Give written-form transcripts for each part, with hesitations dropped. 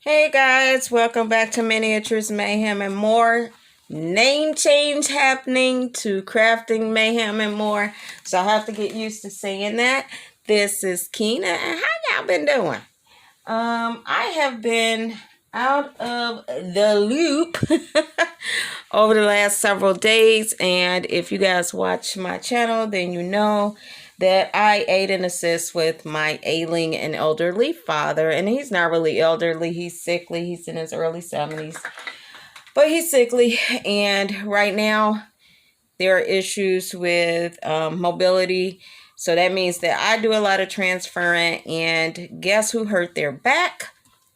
Hey guys, welcome back to Miniatures, Mayhem, and More. Name change happening to Crafting, Mayhem, and More. So I have to get used to saying that. This is Keena, and how y'all been doing? I have been out of the loop over the last several days, and if you guys watch my channel, then you know that I aid and assist with my ailing and elderly father. And he's not really elderly. He's sickly. He's in his early 70s. But he's sickly. And right now, there are issues with mobility. So that means that I do a lot of transferring. And guess who hurt their back?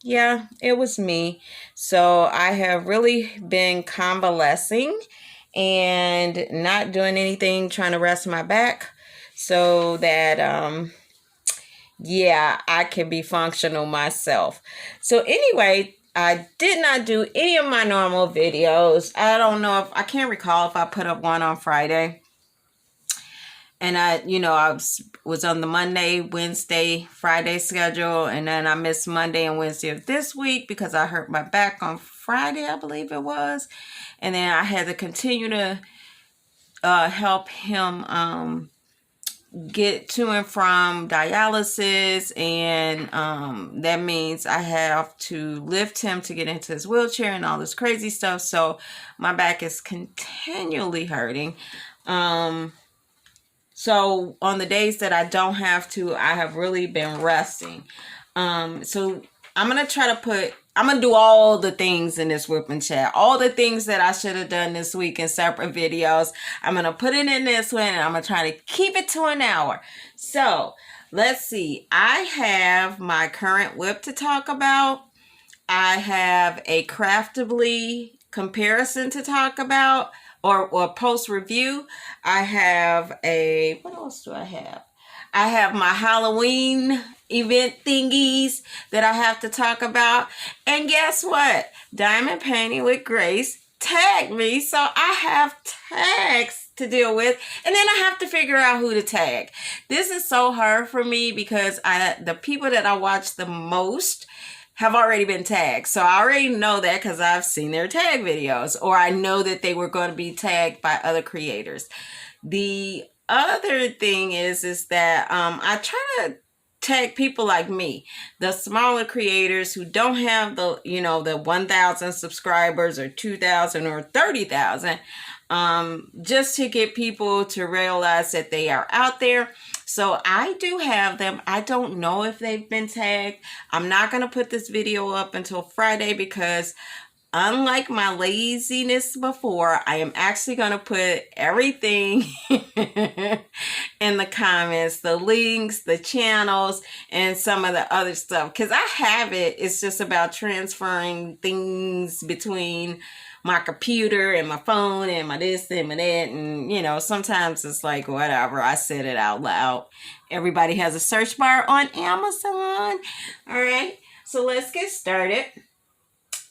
Yeah, it was me. So I have really been convalescing and not doing anything, trying to rest my back, so that yeah, I can be functional myself. So anyway, I did not do any of my normal videos. I don't know if I can't recall if I put up one on Friday. And I was on the Monday, Wednesday, Friday schedule, and then I missed Monday and Wednesday of this week because I hurt my back on Friday, I believe it was. And then I had to continue to help him get to and from dialysis, and that means I have to lift him to get into his wheelchair and all this crazy stuff. So my back is continually hurting. So on the days that I don't have to, I have really been resting. So I'm going to do all the things in this whipping chat. All the things that I should have done this week in separate videos. I'm going to put it in this one, and I'm going to try to keep it to an hour. So let's see. I have my current whip to talk about. I have a Craftibly comparison to talk about, or post review. I have what else do I have? I have my Halloween event thingies that I have to talk about. And guess what? Diamond Painting with Grace tagged me. So I have tags to deal with. And then I have to figure out who to tag. This is so hard for me because the people that I watch the most have already been tagged. So I already know that because I've seen their tag videos, or I know that they were going to be tagged by other creators. The other thing is that I try to tag people like me, the smaller creators who don't have the 1,000 subscribers or 2,000 or 30,000, just to get people to realize that they are out there. So I do have them. I don't know if they've been tagged. I'm not going to put this video up until Friday because unlike my laziness before, I am actually going to put everything in the comments, the links, the channels, and some of the other stuff. Because I have it. It's just about transferring things between my computer and my phone and my this and my that, and sometimes it's like whatever, I said it out loud. Everybody has a search bar on Amazon. All right, so let's get started.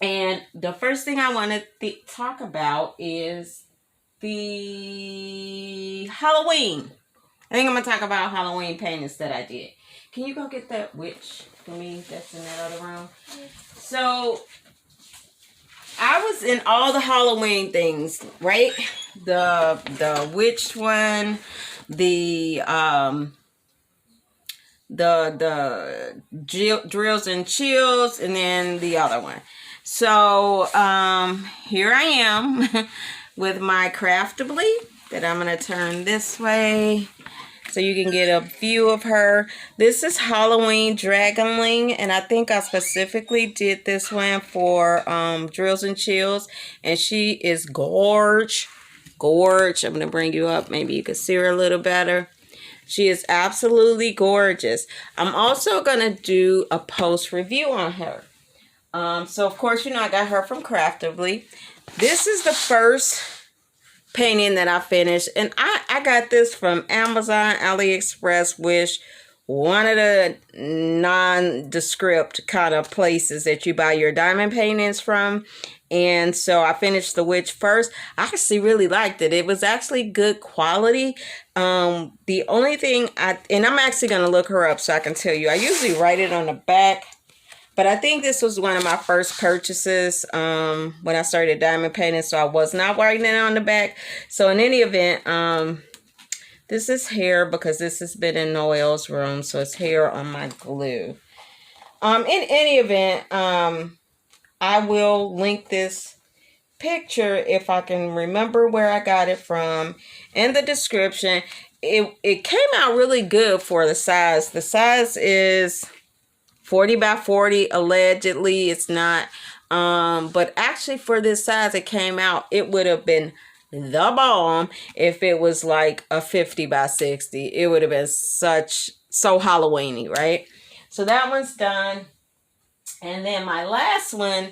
And the first thing I want to talk about is the Halloween. I think I'm going to talk about Halloween paintings that I did. Can you go get that witch for me that's in that other room? So I was in all the Halloween things, right? The witch one, the drills and chills, and then the other one. So here I am with my Craftibly that I'm going to turn this way so you can get a view of her. This is Halloween Dragonling, and I think I specifically did this one for drills and chills, and she is gorge. I'm going to bring you up. Maybe you can see her a little better. She is absolutely gorgeous. I'm also going to do a post review on her. So of course, I got her from Craftibly. This is the first painting that I finished, and I got this from Amazon, AliExpress, Wish, one of the nondescript kind of places that you buy your diamond paintings from. And so I finished the witch first. I actually really liked it. It was actually good quality. The only thing I'm actually going to look her up so I can tell you. I usually write it on the back, But I think this was one of my first purchases when I started diamond painting, so I was not writing it on the back. So in any event, this is hair because this has been in Noel's room, so it's hair on my glue. In any event, I will link this picture, if I can remember where I got it from, in the description. It came out really good for the size. The size is 40 by 40, allegedly. It's not, but actually for this size it came out, it would have been the bomb if it was like a 50 by 60. It would have been so Halloweeny, right? So that one's done. And then my last one,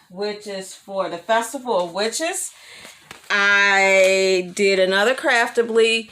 which is for the Festival of Witches, I did another Craftibly,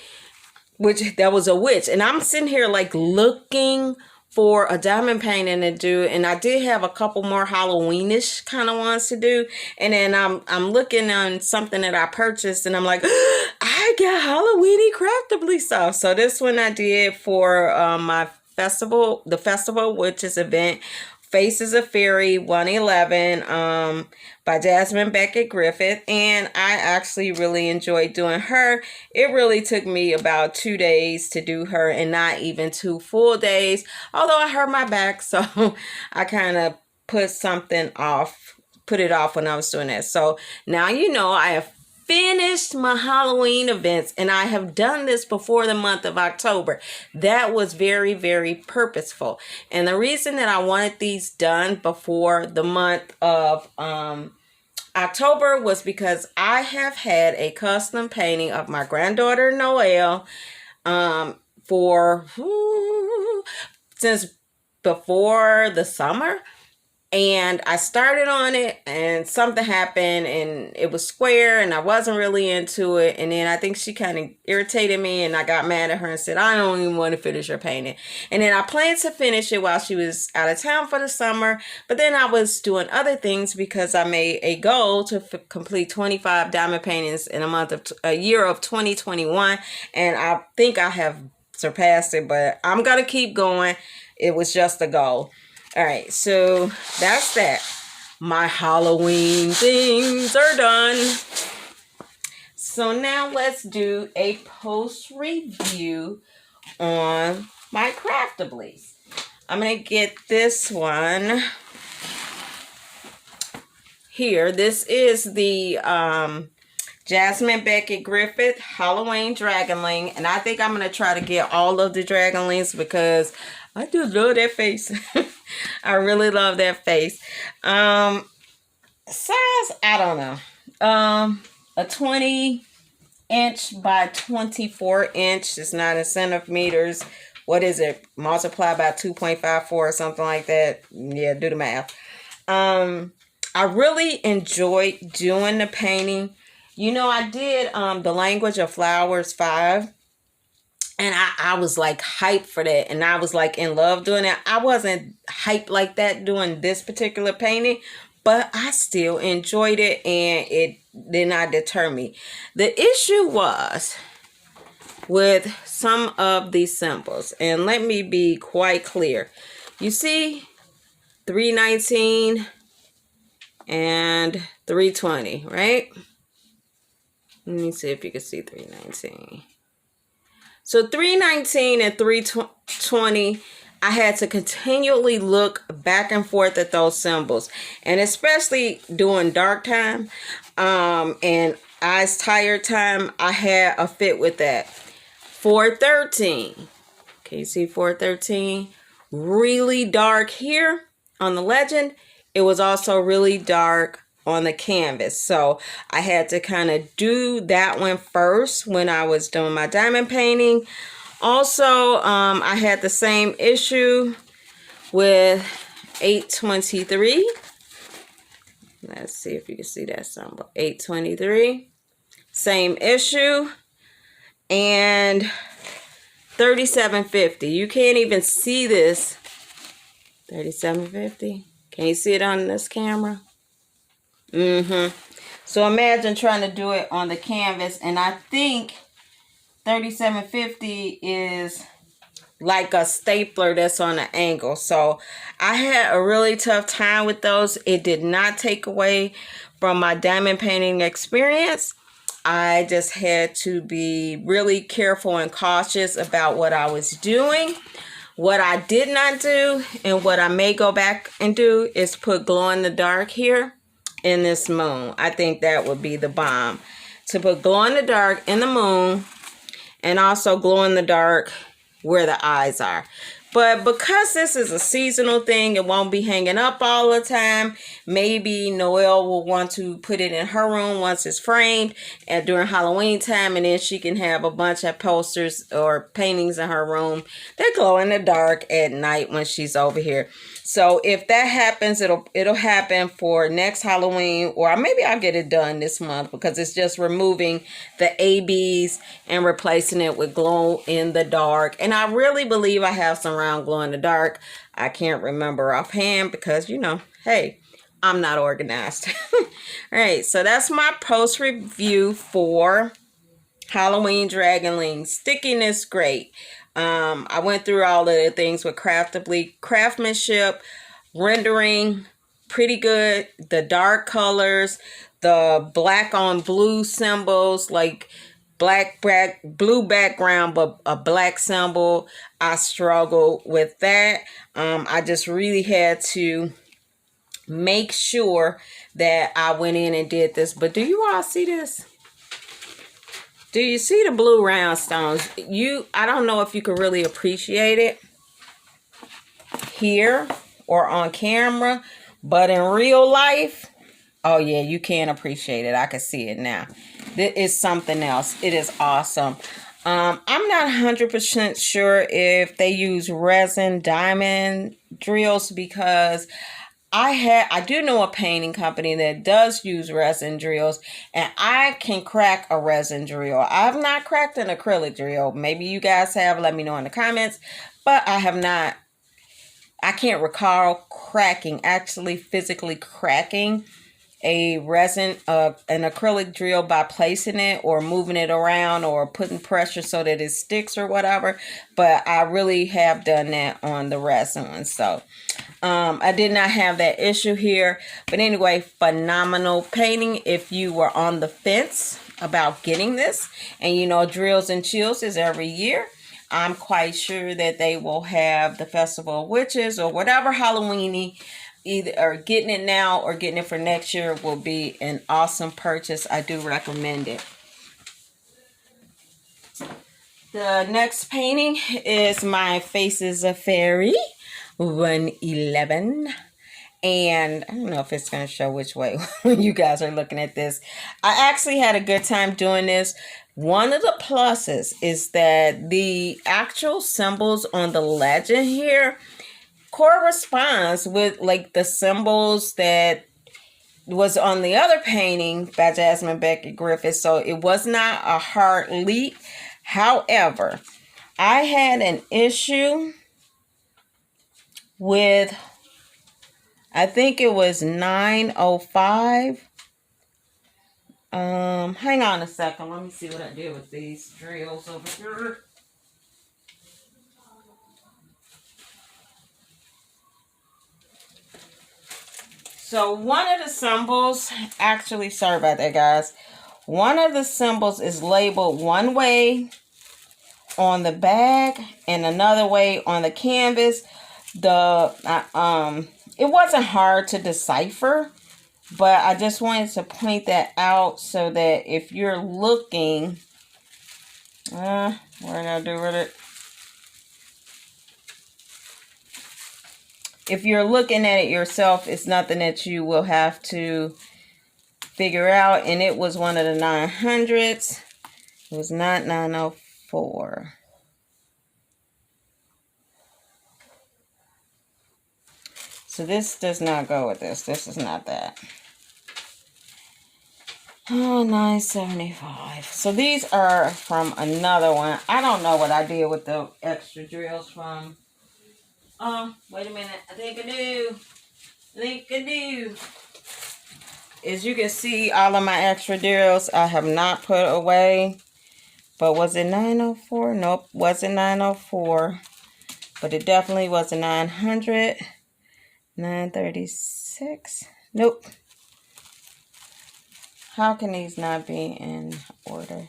which that was a witch. And I'm sitting here like looking for a diamond painting to do, and I did have a couple more Halloweenish kind of ones to do. And then I'm looking on something that I purchased, and I'm like, I got Halloweeny Craftibly stuff. So this one I did for my festival, the Festival Witches event, Faces of Fairy 111, by Jasmine Beckett Griffith, and I actually really enjoyed doing her. It really took me about 2 days to do her, and not even 2 full days, although I hurt my back, so I kind of put it off when I was doing that. So now you know I have finished my Halloween events, and I have done this before the month of October. That was very, very purposeful, and the reason that I wanted these done before the month of October was because I have had a custom painting of my granddaughter Noelle since before the summer. And I started on it, and something happened, and it was square, and I wasn't really into it. And then I think she kind of irritated me, and I got mad at her and said, I don't even want to finish her painting. And then I planned to finish it while she was out of town for the summer. But then I was doing other things because I made a goal to complete 25 diamond paintings in a year of 2021. And I think I have surpassed it, but I'm going to keep going. It was just a goal. All right, so that's that. My Halloween things are done. So now let's do a post review on my Craftablies. I'm going to get this one here. This is the Jasmine Beckett Griffith Halloween Dragonling. And I think I'm going to try to get all of the Dragonlings because I just love that face. I really love that face. Size, I don't know. A 20-inch by 24-inch. It's not in centimeters. What is it? Multiply by 2.54 or something like that. Yeah, do the math. I really enjoyed doing the painting. You know, I did the Language of Flowers 5. And I was like hyped for that. And I was like in love doing it. I wasn't hyped like that doing this particular painting. But I still enjoyed it. And it did not deter me. The issue was with some of these symbols. And let me be quite clear. You see 319 and 320, right? Let me see if you can see 319. So 319 and 320, I had to continually look back and forth at those symbols. And especially during dark time and eyes tired time, I had a fit with that. 413. Can you see 413? Really dark here on the legend. It was also really dark on the canvas, so I had to kind of do that one first when I was doing my diamond painting. Also, I had the same issue with 823. Let's see if you can see that symbol. 823, same issue. And 3750. You can't even see this. 3750. Can you see it on this camera? So imagine trying to do it on the canvas, and I think 3750 is like a stapler that's on an angle. So I had a really tough time with those. It did not take away from my diamond painting experience. I just had to be really careful and cautious about what I was doing. What I did not do, and what I may go back and do, is put glow in the dark here in this moon. I think that would be the bomb. To put glow in the dark in the moon, and also glow in the dark where the eyes are. But because this is a seasonal thing, it won't be hanging up all the time. Maybe Noelle will want to put it in her room once it's framed and during Halloween time, and then she can have a bunch of posters or paintings in her room that glow in the dark at night when she's over here. So if that happens, it'll happen for next Halloween, or maybe I'll get it done this month, because it's just removing the ABs and replacing it with glow in the dark. And I really believe I have some round glow in the dark. I can't remember offhand because, you know, hey, I'm not organized. All right, so that's my post review for Halloween Dragonling. Stickiness, great. I went through all of the things with Craftibly. Craftsmanship, rendering, pretty good. The dark colors, the black on blue symbols, like blue background, but a black symbol. I struggled with that. I just really had to make sure that I went in and did this. But do you all see this? Do you see the blue rhinestones? I don't know if you can really appreciate it here or on camera, but in real life, oh yeah, you can appreciate it. I can see it now. This is something else. It is awesome. I'm not 100% sure if they use resin diamond drills, because I do know a painting company that does use resin drills, and I can crack a resin drill. I've not cracked an acrylic drill. Maybe you guys have. Let me know in the comments. But I have not. I can't recall actually physically cracking a resin, an acrylic drill by placing it or moving it around or putting pressure so that it sticks or whatever. But I really have done that on the resin one. So I did not have that issue here. But anyway, phenomenal painting. If you were on the fence about getting this, and you know Drills and Chills is every year, I'm quite sure that they will have the Festival of Witches or whatever Halloween-y, either or getting it now or getting it for next year will be an awesome purchase. I do recommend it. The next painting is my Faces of Fairy 111. And I don't know if it's going to show which way when you guys are looking at this. I actually had a good time doing this. One of the pluses is that the actual symbols on the legend here corresponds with like the symbols that was on the other painting by Jasmine Beckett Griffith. So it was not a hard leap. However, I had an issue with, I think it was 905. Hang on a second. Let me see what I did with these drills over here. So one of the symbols, actually, sorry about that, guys. One of the symbols is labeled one way on the bag and another way on the canvas. It wasn't hard to decipher, but I just wanted to point that out so that if you're looking, what did I do with it? If you're looking at it yourself, it's nothing that you will have to figure out. And it was one of the 900s. It was not 904. So this does not go with this. This is not that. Oh, 975. So these are from another one. I don't know what I did with the extra drills from. Wait a minute. I think I do. As you can see, all of my extra drills I have not put away. But was it 904? Nope, wasn't 904. but it definitely was a 900. 936. Nope. How can these not be in order?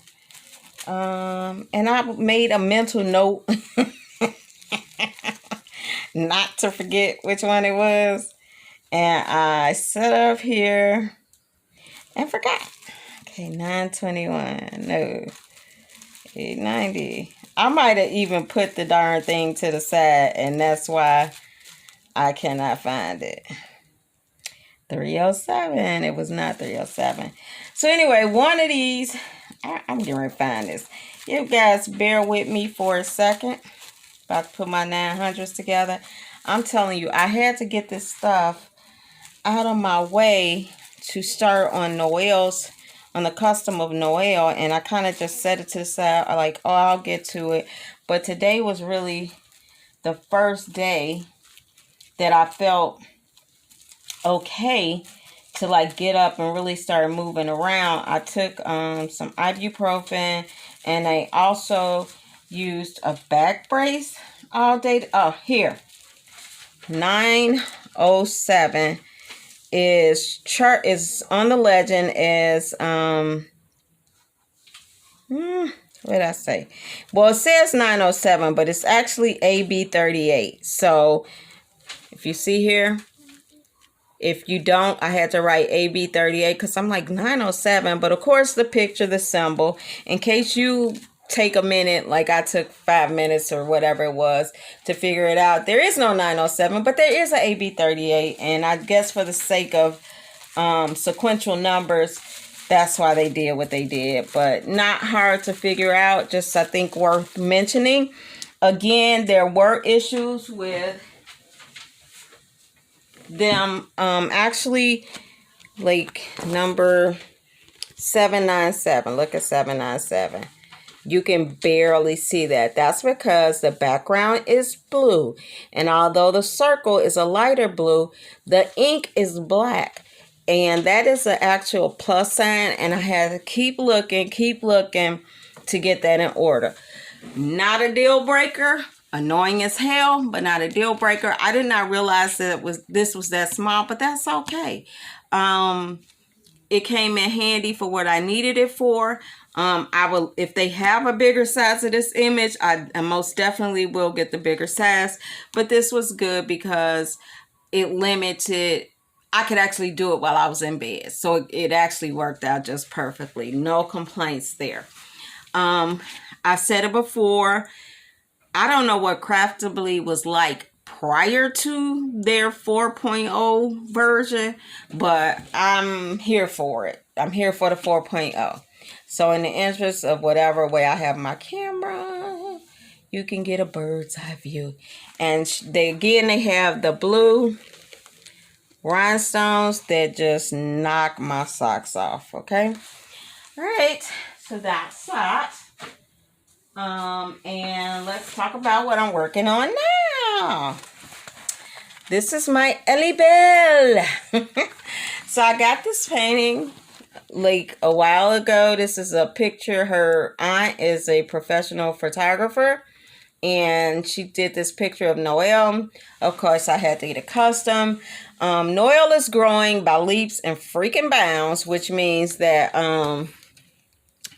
And I made a mental note not to forget which one it was. And I set up here and forgot. Okay, 921. No. 890. I might have even put the darn thing to the side, and that's why I cannot find it. 307. It was not 307. So anyway, one of these, I'm going to find this. You guys bear with me for a second. About to put my 900s together. I'm telling you, I had to get this stuff out of my way to start on Noel's, on the custom of Noel, and I kind of just set it to the side. I like, oh, I'll get to it. But today was really the first day that I felt okay to like get up and really start moving around. I took some ibuprofen, and I also used a back brace all day. Oh, here, 907 is on the legend as what did I say? Well, it says 907, but it's actually AB38. So if you see here, if you don't, I had to write AB38 because I'm like 907. But of course, the picture, the symbol, in case you take a minute, like I took 5 minutes or whatever it was to figure it out. There is no 907, but there is an AB38. And I guess for the sake of sequential numbers, that's why they did what they did. But not hard to figure out, just I think worth mentioning. Again, there were issues with them actually, like number 797. Look at 797. You can barely see that. That's because the background is blue, and although the circle is a lighter blue, the ink is black, and that is an actual plus sign. And I had to keep looking to get that in order. Not a deal breaker. Annoying as hell, but not a deal breaker. I did not realize that this was that small, but that's okay. It came in handy for what I needed it for. I will, if they have a bigger size of this image, I most definitely will get the bigger size. But this was good because it limited. I could actually do it while I was in bed, so it actually worked out just perfectly. No complaints there. I said it before. I don't know what Craftibly was like prior to their 4.0 version, but I'm here for it. I'm here for the 4.0. So in the interest of whatever way I have my camera, you can get a bird's eye view. And they have the blue rhinestones that just knock my socks off, okay? All right, so that's that. And let's talk about what I'm working on now. This is my Elly Belle. So I got this painting like a while ago. This is a picture. Her aunt is a professional photographer, and she did this picture of Noel. Of course, I had to get a custom. Noel is growing by leaps and freaking bounds, which means that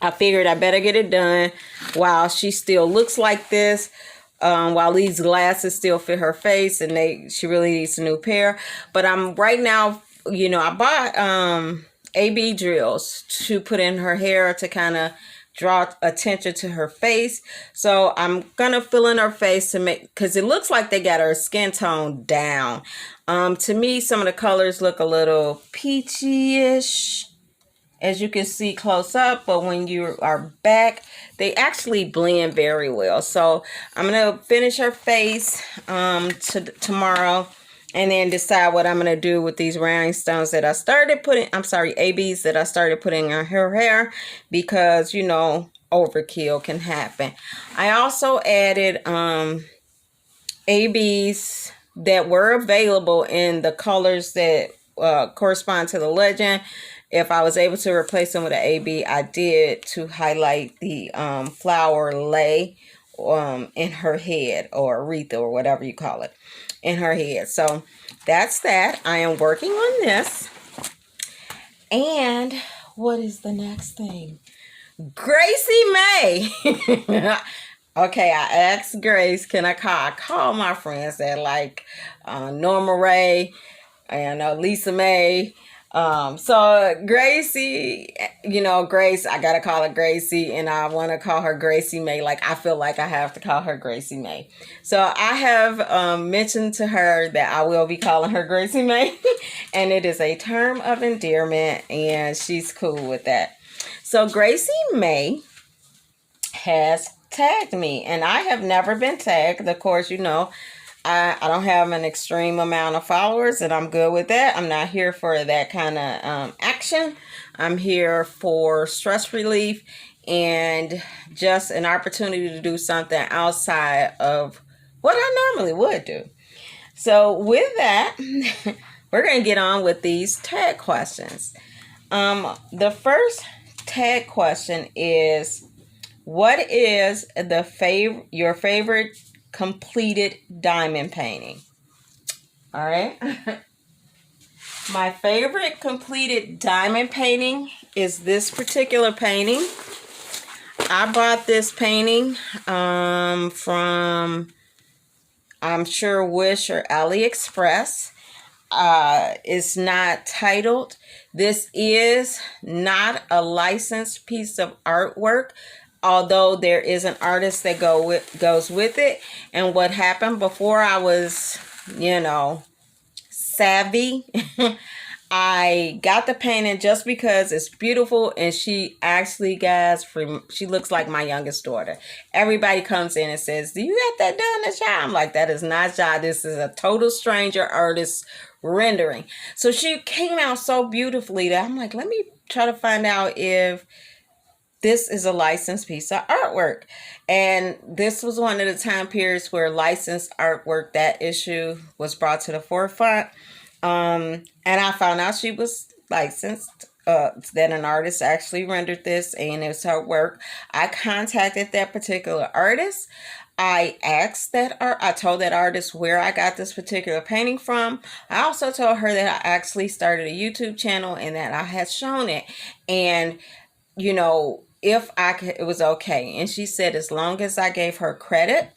I figured I better get it done while she still looks like this, while these glasses still fit her face, and she really needs a new pair. But I'm right now, you know, I bought AB drills to put in her hair to kind of draw attention to her face. So I'm gonna fill in her face to make, because it looks like they got her skin tone down. To me, some of the colors look a little peachy-ish, as you can see close up, but when you are back, they actually blend very well. So I'm gonna finish her face tomorrow, and then decide what I'm gonna do with these rhinestones that I started putting. ABs that I started putting on her hair, because you know overkill can happen. I also added ABs that were available in the colors that correspond to the legend. If I was able to replace them with an AB, I did, to highlight the flower lay in her head, or Aretha, or whatever you call it, in her head. So that's that. I am working on this. And what is the next thing? Gracie May. Okay, I asked Grace, can I call my friends that like Norma Ray and Lisa May. So Gracie, Grace, I gotta call her Gracie, and I want to call her Gracie May. Like, I feel like I have to call her Gracie May. So I have mentioned to her that I will be calling her Gracie May, and it is a term of endearment, and she's cool with that. So Gracie May has tagged me, and I have never been tagged. Of course, I don't have an extreme amount of followers, and I'm good with that. I'm not here for that kind of action. I'm here for stress relief and just an opportunity to do something outside of what I normally would do. So with that, we're going to get on with these tag questions. The first tag question is, what is your favorite completed diamond painting? All right. My favorite completed diamond painting is this particular painting. I bought this painting from, I'm sure, Wish or AliExpress. It's not titled. This is not a licensed piece of artwork, although there is an artist that goes with it. And what happened, before I was, savvy, I got the painting just because it's beautiful, and she actually, guys, she looks like my youngest daughter. Everybody comes in and says, "Do you got that done, that's Ja?" I'm like, that is not Ja. This is a total stranger artist rendering. So she came out so beautifully that I'm like, let me try to find out if this is a licensed piece of artwork. And this was one of the time periods where licensed artwork, that issue was brought to the forefront. And I found out she was licensed, that an artist actually rendered this, and it's her work. I contacted that particular artist. I told that artist where I got this particular painting from. I also told her that I actually started a YouTube channel and that I had shown it. And, if it was okay. And she said, as long as I gave her credit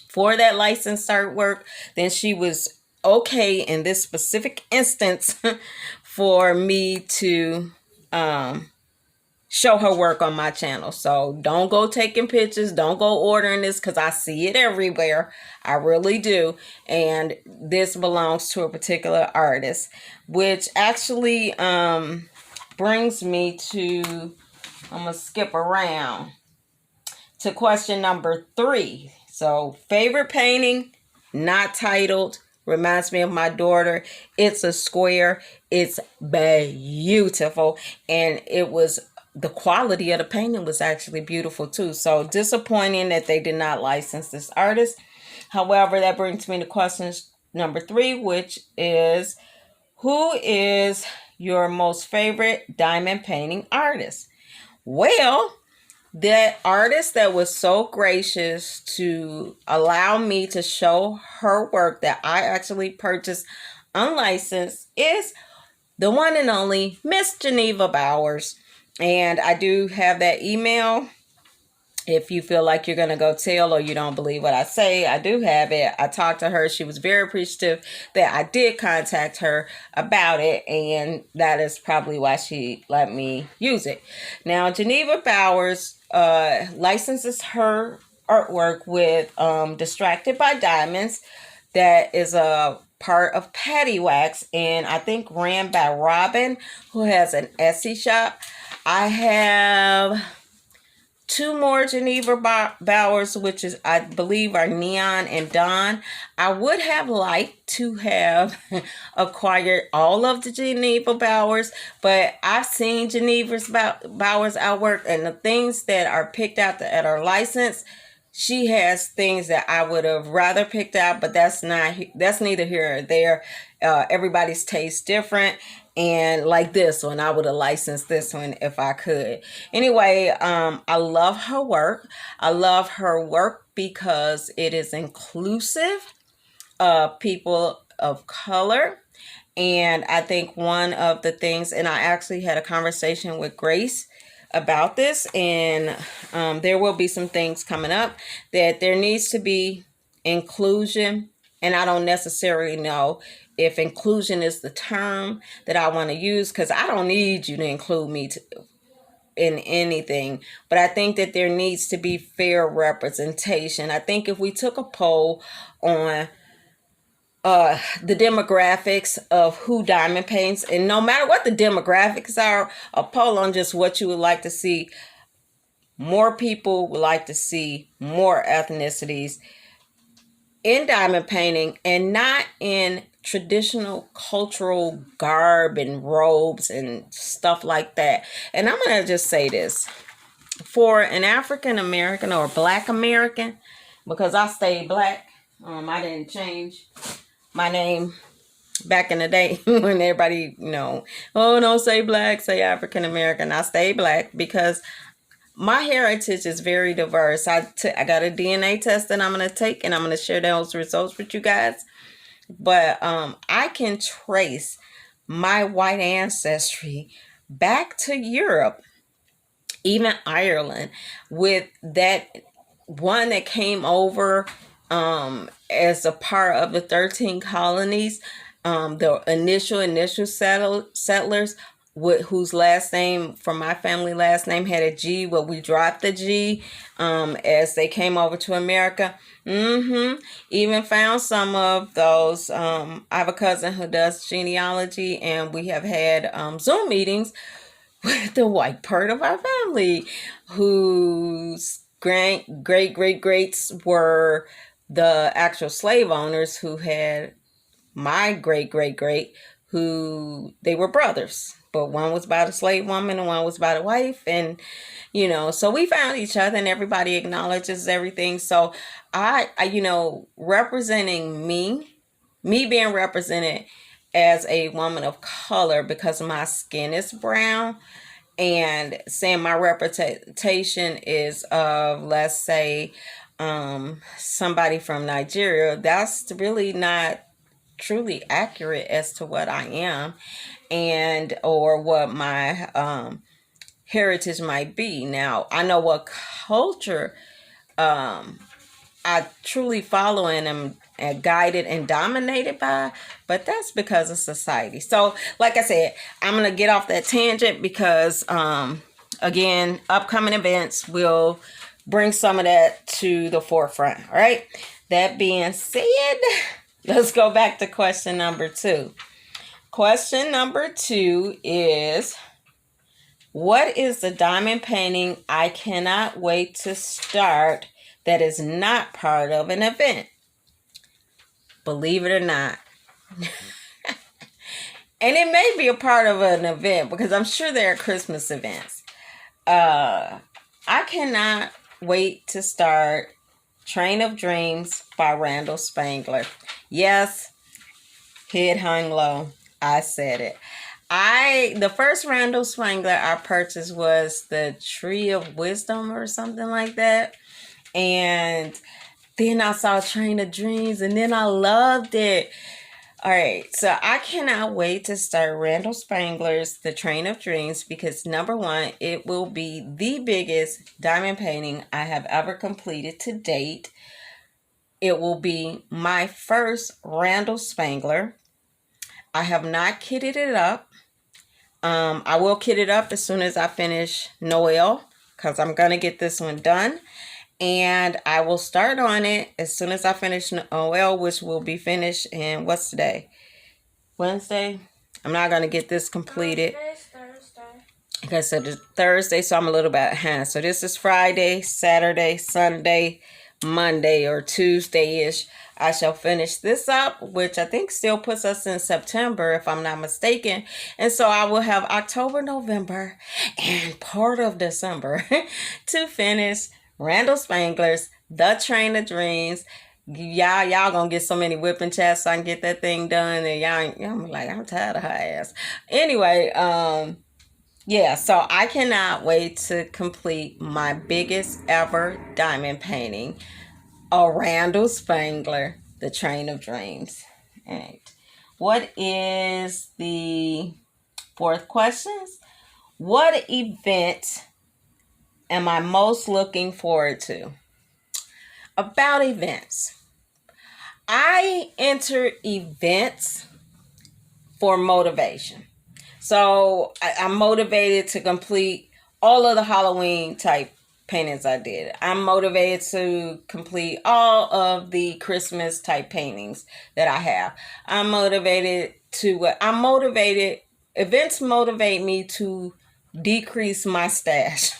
for that licensed artwork, then she was okay in this specific instance for me to show her work on my channel. So don't go taking pictures, don't go ordering this, because I see it everywhere. I really do. And this belongs to a particular artist, which actually brings me to, I'm going to skip around to question number 3. So favorite painting, not titled, reminds me of my daughter. It's a square. It's beautiful. And the quality of the painting was actually beautiful too. So disappointing that they did not license this artist. However, that brings me to question number 3, which is, who is your most favorite diamond painting artist? Well, that artist that was so gracious to allow me to show her work that I actually purchased unlicensed is the one and only Miss Geneva Bowers. And I do have that email. If you feel like you're going to go tell or you don't believe what I say, I do have it. I talked to her. She was very appreciative that I did contact her about it. And that is probably why she let me use it. Now, Geneva Bowers licenses her artwork with Distracted by Diamonds. That is a part of Patty Wax, and I think ran by Robin, who has an Etsy shop. I have 2 more Geneva Bowers, which is, I believe, are Neon and Dawn. I would have liked to have acquired all of the Geneva Bowers, but I've seen Geneva Bowers outwork, and the things that are picked out at our license, she has things that I would have rather picked out, but that's neither here or there. Everybody's taste different, And like this one, I would have licensed this one if I could. Anyway, I love her work. I love her work because it is inclusive of people of color. And I think one of the things, and I actually had a conversation with Grace about this, and there will be some things coming up that there needs to be inclusion. And I don't necessarily know if inclusion is the term that I want to use, because I don't need you to include me in anything. But I think that there needs to be fair representation. I think if we took a poll on the demographics of who diamond paints, and no matter what the demographics are, a poll on just what you would like to see, more people would like to see more ethnicities in diamond painting, and not in traditional cultural garb and robes and stuff like that. And I'm going to just say this. For an African American or Black American, because I stay Black, I didn't change my name back in the day when everybody, oh, don't say Black, say African American. I stay Black because my heritage is very diverse. I got a DNA test that I'm going to take, and I'm going to share those results with you guys. But I can trace my white ancestry back to Europe, even Ireland, with that one that came over as a part of the 13 colonies, the initial settlers, whose last name, from my family last name, had a G. Well, we dropped the G as they came over to America. Even found some of those. I have a cousin who does genealogy, and we have had Zoom meetings with the white part of our family, whose greats were the actual slave owners who had my great, who they were brothers. But one was by the slave woman and one was by the wife. And, so we found each other, and everybody acknowledges everything. So I representing me being represented as a woman of color because my skin is brown, and saying my representation is of, let's say, somebody from Nigeria, that's really not truly accurate as to what I am and or what my heritage might be. Now, I know what culture I truly follow and am guided and dominated by, but that's because of society. So, like I said, I'm going to get off that tangent because, again, upcoming events will bring some of that to the forefront. All right. That being said, let's go back to question number 2. Question number 2 is, what is the diamond painting I cannot wait to start that is not part of an event? Believe it or not. And it may be a part of an event because I'm sure there are Christmas events. I cannot wait to start Train of Dreams by Randall Spangler. Yes, head hung low. I said it. The first Randall Spangler I purchased was the Tree of Wisdom or something like that. And then I saw Train of Dreams, and then I loved it. All right, so I cannot wait to start Randall Spangler's The Train of Dreams because, number one, it will be the biggest diamond painting I have ever completed to date. It will be my first Randall Spangler. I have not kitted it up. I will kit it up as soon as I finish Noel because I'm going to get this one done. And I will start on it as soon as I finish Noel, which will be finished in, what's today? Wednesday? I'm not going to get this completed. Thursday. Okay, so it's Thursday, so I'm a little bit behind. So this is Friday, Saturday, Sunday, Monday, or Tuesday-ish. I shall finish this up, which I think still puts us in September, if I'm not mistaken. And so I will have October, November, and part of December to finish Randall Spangler's The Train of Dreams. Y'all gonna get so many whipping chats so I can get that thing done, and I'm like, I'm tired of her ass. Anyway, yeah, so I cannot wait to complete my biggest ever diamond painting, a Randall Spangler, The Train of Dreams. All right. What is the fourth question? What event am I most looking forward to? About events. I enter events for motivation. So I'm motivated to complete all of the Halloween type paintings I did. I'm motivated to complete all of the Christmas type paintings that I have. Events motivate me to decrease my stash.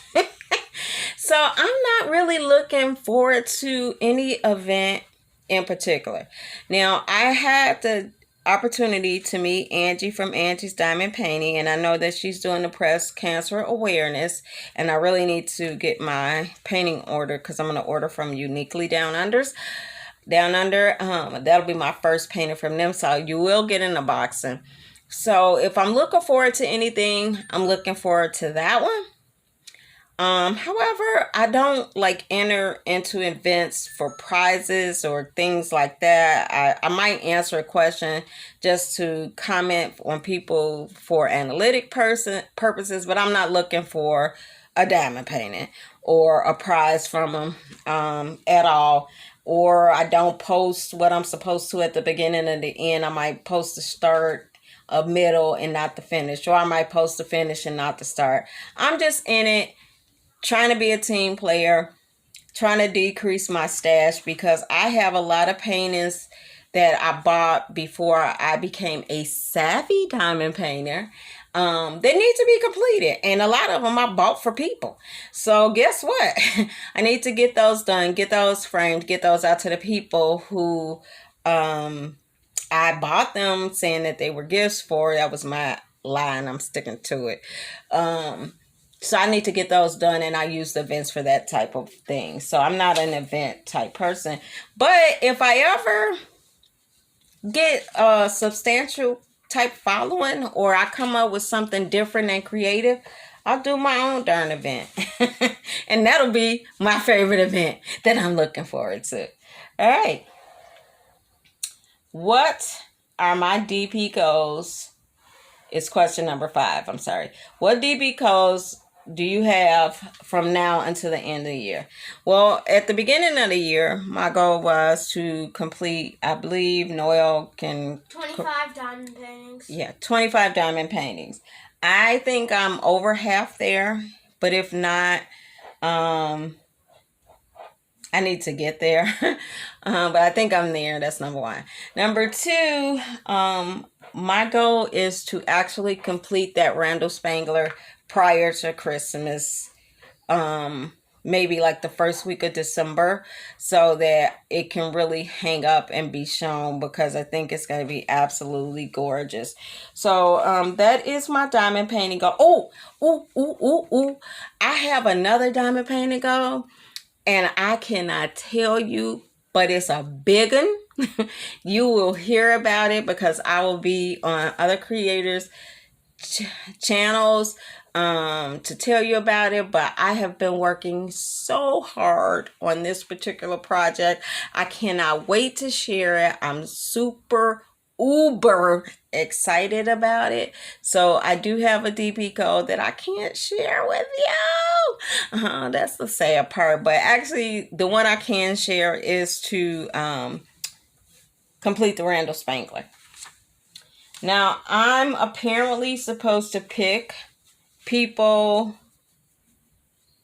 So I'm not really looking forward to any event in particular. Now, I had the opportunity to meet Angie from Angie's Diamond Painting, and I know that she's doing the breast cancer awareness, and I really need to get my painting order because I'm going to order from Uniquely Down Under. That'll be my first painting from them, so you will get an unboxing. So if I'm looking forward to anything, I'm looking forward to that one. However, I don't like enter into events for prizes or things like that. I might answer a question just to comment on people for analytic purposes, but I'm not looking for a diamond painting or a prize from them at all. Or I don't post what I'm supposed to at the beginning and the end. I might post the start, a middle, and not the finish. Or I might post the finish and not the start. I'm just in it trying to be a team player, trying to decrease my stash because I have a lot of paintings that I bought before I became a savvy diamond painter. They need to be completed, and a lot of them I bought for people. So guess what? I need to get those done, get those framed, get those out to the people who I bought them saying that they were gifts for. That was my line. I'm sticking to it. So I need to get those done, and I use the events for that type of thing. So I'm not an event type person. But if I ever get a substantial type following, or I come up with something different and creative, I'll do my own darn event. And that'll be my favorite event that I'm looking forward to. All right. What are my DP goals? It's question number 5. I'm sorry. What DP goals do you have from now until the end of the year? Well, at the beginning of the year, my goal was to complete, I believe Noel can... 25 diamond paintings. Yeah, 25 diamond paintings. I think I'm over half there, but if not, I need to get there. But I think I'm there. That's number 1. Number 2, my goal is to actually complete that Randall Spangler prior to Christmas, maybe like the first week of December, so that it can really hang up and be shown, because I think it's going to be absolutely gorgeous. So that is my diamond painting goal. I have another diamond painting goal, and I cannot tell you, but it's a big one. You will hear about it because I will be on other creators' channels to tell you about it. But I have been working so hard on this particular project. I cannot wait to share it. I'm super uber excited about it. So I do have a DP code that I can't share with you. That's the sad part. But actually, the one I can share is to complete the Randall Spangler. Now, I'm apparently supposed to pick people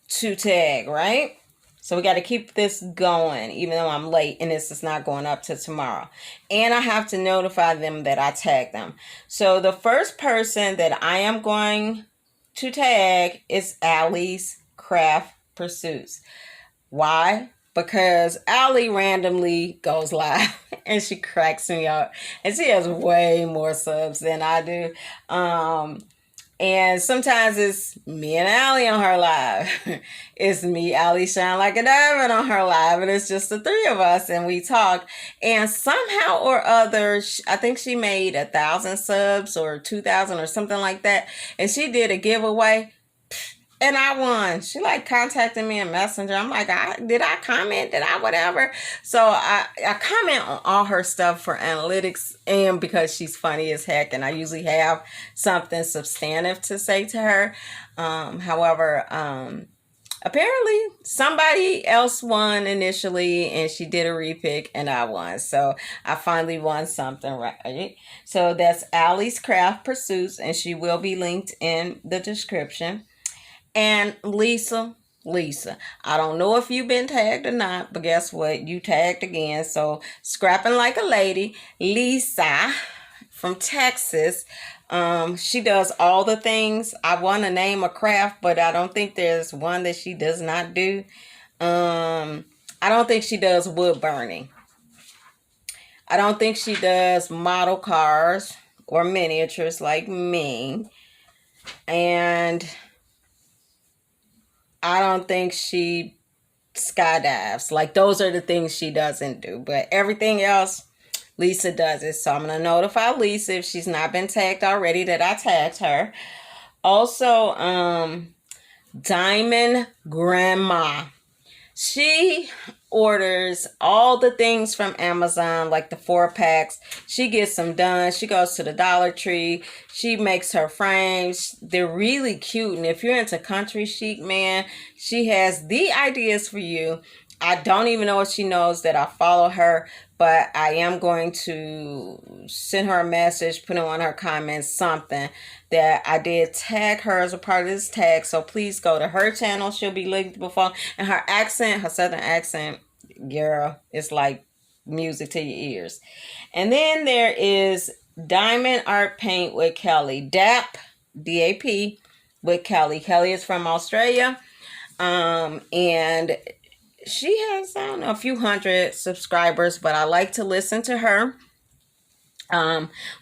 to tag, right? So we got to keep this going, even though I'm late and this is not going up to tomorrow. And I have to notify them that I tagged them. So the first person that I am going to tag is Ally's Craft Pursuits. Why? Because Elly randomly goes live and she cracks me up. And she has way more subs than I do. And sometimes it's me and Allie on her live. It's me, Allie Shine Like a Diamond on her live. And it's just the three of us and we talk. And somehow or other, I think she made 1,000 subs or 2,000 or something like that. And she did a giveaway. And I won. She like contacted me in Messenger. I'm like, did I comment? Did I whatever? So I comment on all her stuff for analytics and because she's funny as heck. And I usually have something substantive to say to her. However, apparently somebody else won initially and she did a repick and I won. So I finally won something, right? So that's Allie's Craft Pursuits and she will be linked in the description. And Lisa, I don't know if you've been tagged or not, but guess what? You tagged again. So Scrapping Like a Lady, Lisa from Texas. She does all the things. I want to name a craft, but I don't think there's one that she does not do. I don't think she does wood burning. I don't think she does model cars or miniatures like me. And I don't think she skydives. Like, those are the things she doesn't do. But everything else, Lisa does it. So I'm going to notify Lisa if she's not been tagged already that I tagged her. Also, Diamond Grandma. She orders all the things from Amazon, like the 4-packs. She gets them done. She goes to the Dollar Tree. She makes her frames. They're really cute. And if you're into country chic, man, she has the ideas for you. I don't even know if she knows that I follow her, but I am going to send her a message, put in one of her comments, something that I did tag her as a part of this tag. So please go to her channel. She'll be linked before. And her accent, her southern accent, girl, it's like music to your ears. And then there is Diamond Art Paint with Kelly. DAP, D-A-P, with Kelly. Kelly is from Australia. And she has, I don't know, a few hundred subscribers, but I like to listen to her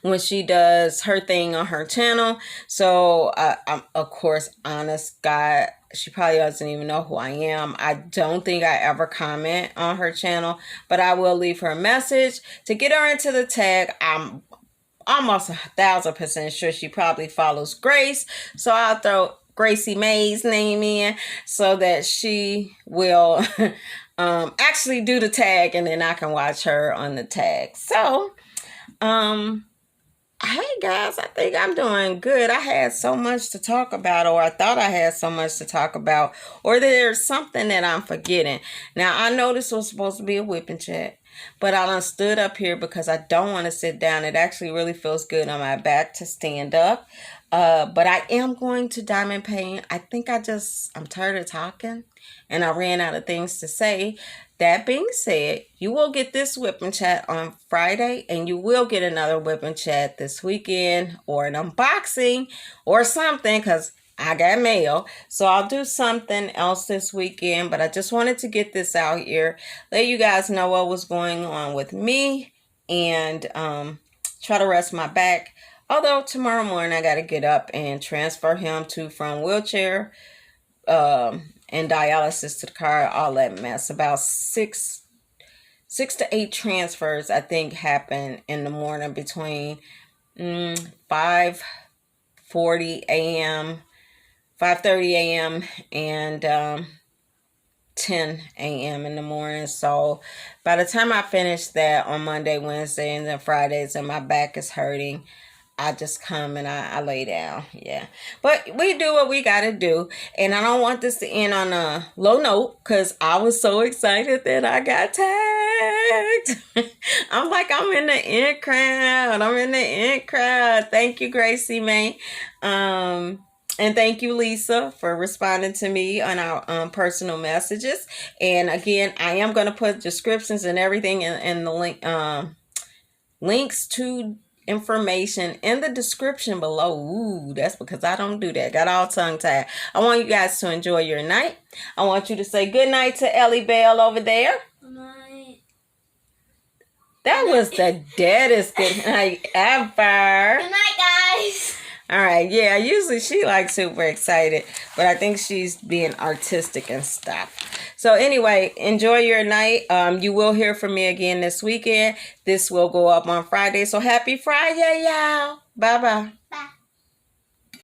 when she does her thing on her channel. So I'm, of course, honest God, she probably doesn't even know who I am. I don't think I ever comment on her channel, but I will leave her a message to get her into the tag. I'm almost 1,000% sure she probably follows Grace, so I'll throw Gracie May's name in so that she will actually do the tag and then I can watch her on the tag. So, hey guys, I think I'm doing good. I had so much to talk about, or I thought I had so much to talk about, or there's something that I'm forgetting. Now, I know this was supposed to be a whipping chat, but I done stood up here because I don't want to sit down. It actually really feels good on my back to stand up. But I am going to diamond paint. I think I'm tired of talking and I ran out of things to say. That being said, you will get this whipping chat on Friday and you will get another whipping chat this weekend or an unboxing or something because I got mail. So I'll do something else this weekend, but I just wanted to get this out here, let you guys know what was going on with me and try to rest my back. Although tomorrow morning I got to get up and transfer him from wheelchair and dialysis to the car, all that mess. About 6 to 8 transfers, I think, happen in the morning between 5:30 a.m. and 10 a.m. in the morning. So by the time I finish that on Monday, Wednesday, and then Fridays, and my back is hurting, I just come and I lay down. Yeah. But we do what we got to do. And I don't want this to end on a low note because I was so excited that I got tagged. I'm like, I'm in the in crowd. Thank you, Gracie May. And thank you, Lisa, for responding to me on our personal messages. And again, I am going to put descriptions and everything in the link, links to information in the description below. Ooh, that's because I don't do that. Got all tongue-tied. I want you guys to enjoy your night. I want you to say good night to Elly Belle over there. Good night. That was the deadest good night ever. Good night, guys. All right, yeah, usually she like super excited, but I think she's being artistic and stuff. So anyway, enjoy your night. You will hear from me again this weekend. This will go up on Friday. So happy Friday, y'all. Bye-bye.